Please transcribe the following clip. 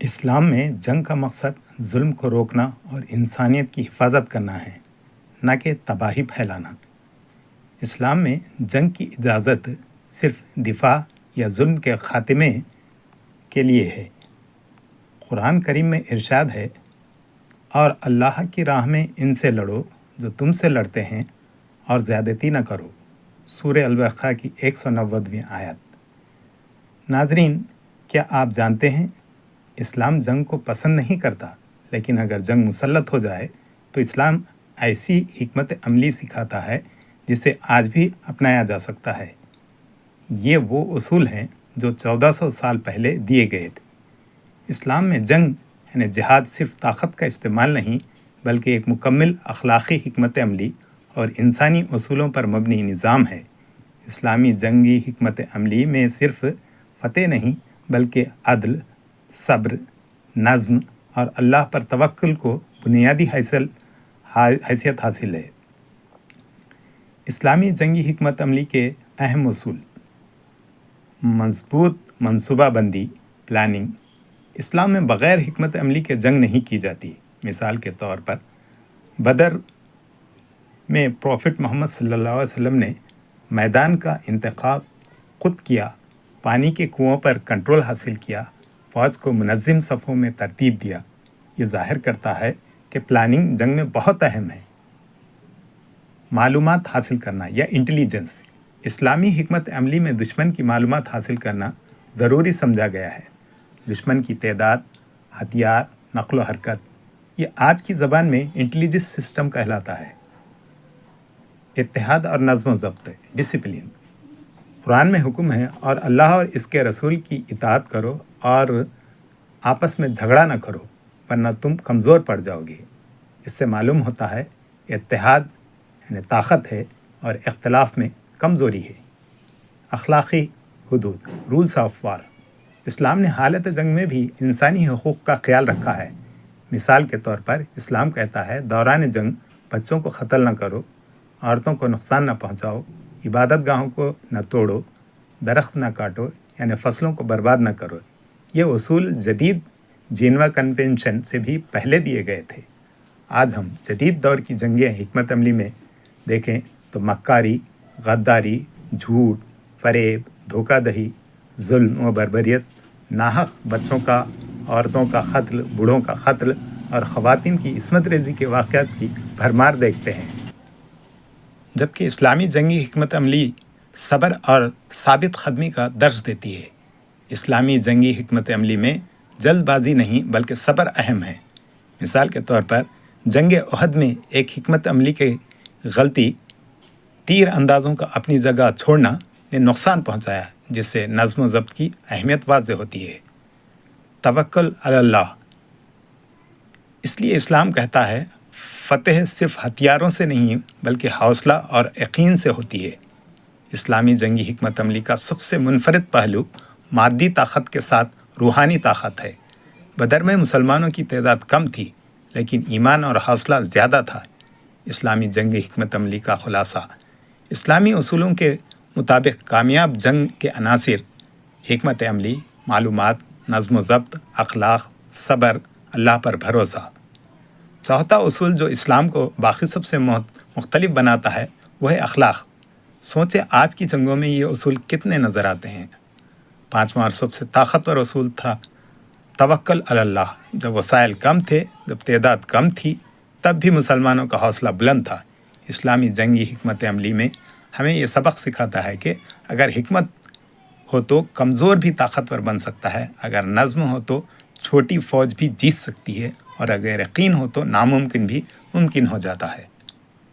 اسلام میں جنگ کا مقصد ظلم کو روکنا اور انسانیت کی حفاظت کرنا ہے، نہ کہ تباہی پھیلانا۔ اسلام میں جنگ کی اجازت صرف دفاع یا ظلم کے خاتمے کے لیے ہے۔ قرآن کریم میں ارشاد ہے، اور اللہ کی راہ میں ان سے لڑو جو تم سے لڑتے ہیں اور زیادتی نہ کرو۔ سورہ البقرہ کی 190ویں آیت۔ ناظرین، کیا آپ جانتے ہیں اسلام جنگ کو پسند نہیں کرتا، لیکن اگر جنگ مسلط ہو جائے تو اسلام ایسی حکمت عملی سکھاتا ہے جسے آج بھی اپنایا جا سکتا ہے۔ یہ وہ اصول ہیں جو 1400 سال پہلے دیے گئے تھے۔ اسلام میں جنگ یعنی جہاد صرف طاقت کا استعمال نہیں، بلکہ ایک مکمل اخلاقی حکمت عملی اور انسانی اصولوں پر مبنی نظام ہے۔ اسلامی جنگی حکمت عملی میں صرف فتح نہیں، بلکہ عدل، صبر، نظم اور اللہ پر توکل کو بنیادی حیثیت حاصل ہے۔ اسلامی جنگی حکمت عملی کے اہم اصول: مضبوط منصوبہ بندی، پلاننگ۔ اسلام میں بغیر حکمت عملی کے جنگ نہیں کی جاتی۔ مثال کے طور پر بدر میں پروفٹ محمد صلی اللہ علیہ وسلم نے میدان کا انتخاب خود کیا، پانی کے کنوؤں پر کنٹرول حاصل کیا، فوج کو منظم صفوں میں ترتیب دیا۔ یہ ظاہر کرتا ہے کہ پلاننگ جنگ میں بہت اہم ہے۔ معلومات حاصل کرنا یا انٹیلیجنس۔ اسلامی حکمت عملی میں دشمن کی معلومات حاصل کرنا ضروری سمجھا گیا ہے۔ دشمن کی تعداد، ہتھیار، نقل و حرکت، یہ آج کی زبان میں انٹیلیجنس سسٹم کہلاتا ہے۔ اتحاد اور نظم و ضبط، ڈسپلن۔ قرآن میں حکم ہے، اور اللہ اور اس کے رسول کی اطاعت کرو اور آپس میں جھگڑا نہ کرو، ورنہ تم کمزور پڑ جاؤ گے۔ اس سے معلوم ہوتا ہے اتحاد یعنی طاقت ہے اور اختلاف میں کمزوری ہے۔ اخلاقی حدود، رولز آف وار۔ اسلام نے حالت جنگ میں بھی انسانی حقوق کا خیال رکھا ہے۔ مثال کے طور پر اسلام کہتا ہے، دوران جنگ بچوں کو قتل نہ کرو، عورتوں کو نقصان نہ پہنچاؤ، عبادت گاہوں کو نہ توڑو، درخت نہ کاٹو یعنی فصلوں کو برباد نہ کرو۔ یہ اصول جدید جینوا کنونشن سے بھی پہلے دیے گئے تھے۔ آج ہم جدید دور کی جنگی حکمت عملی میں دیکھیں تو مکاری، غداری، جھوٹ، فریب، دھوکہ دہی، ظلم و بربریت، ناحق بچوں کا، عورتوں کا قتل، بوڑھوں کا قتل اور خواتین کی عصمت ریزی کے واقعات کی بھرمار دیکھتے ہیں۔ جبکہ اسلامی جنگی حکمت عملی صبر اور ثابت قدمی کا درس دیتی ہے۔ اسلامی جنگی حکمت عملی میں جلد بازی نہیں بلکہ صبر اہم ہے۔ مثال کے طور پر جنگ احد میں ایک حکمت عملی کی غلطی، تیر اندازوں کا اپنی جگہ چھوڑنا، نے نقصان پہنچایا، جس سے نظم و ضبط کی اہمیت واضح ہوتی ہے۔ توکل علی اللہ۔ اس لیے اسلام کہتا ہے، فتح صرف ہتھیاروں سے نہیں بلکہ حوصلہ اور یقین سے ہوتی ہے۔ اسلامی جنگی حکمت عملی کا سب سے منفرد پہلو مادی طاقت کے ساتھ روحانی طاقت ہے۔ بدر میں مسلمانوں کی تعداد کم تھی، لیکن ایمان اور حوصلہ زیادہ تھا۔ اسلامی جنگی حکمت عملی کا خلاصہ: اسلامی اصولوں کے مطابق کامیاب جنگ کے عناصر: حکمت عملی، معلومات، نظم و ضبط، اخلاق، صبر، اللہ پر بھروسہ۔ چوتھا اصول جو اسلام کو باقی سب سے مختلف بناتا ہے وہ ہے اخلاق۔ سوچیں آج کی جنگوں میں یہ اصول کتنے نظر آتے ہیں۔ پانچواں اور سب سے طاقتور اصول تھا توکل علی اللہ۔ جب وسائل کم تھے، جب تعداد کم تھی، تب بھی مسلمانوں کا حوصلہ بلند تھا۔ اسلامی جنگی حکمت عملی میں ہمیں یہ سبق سکھاتا ہے کہ اگر حکمت ہو تو کمزور بھی طاقتور بن سکتا ہے، اگر نظم ہو تو چھوٹی فوج بھی جیت سکتی ہے، اور اگر یقین ہو تو ناممکن بھی ممکن ہو جاتا ہے۔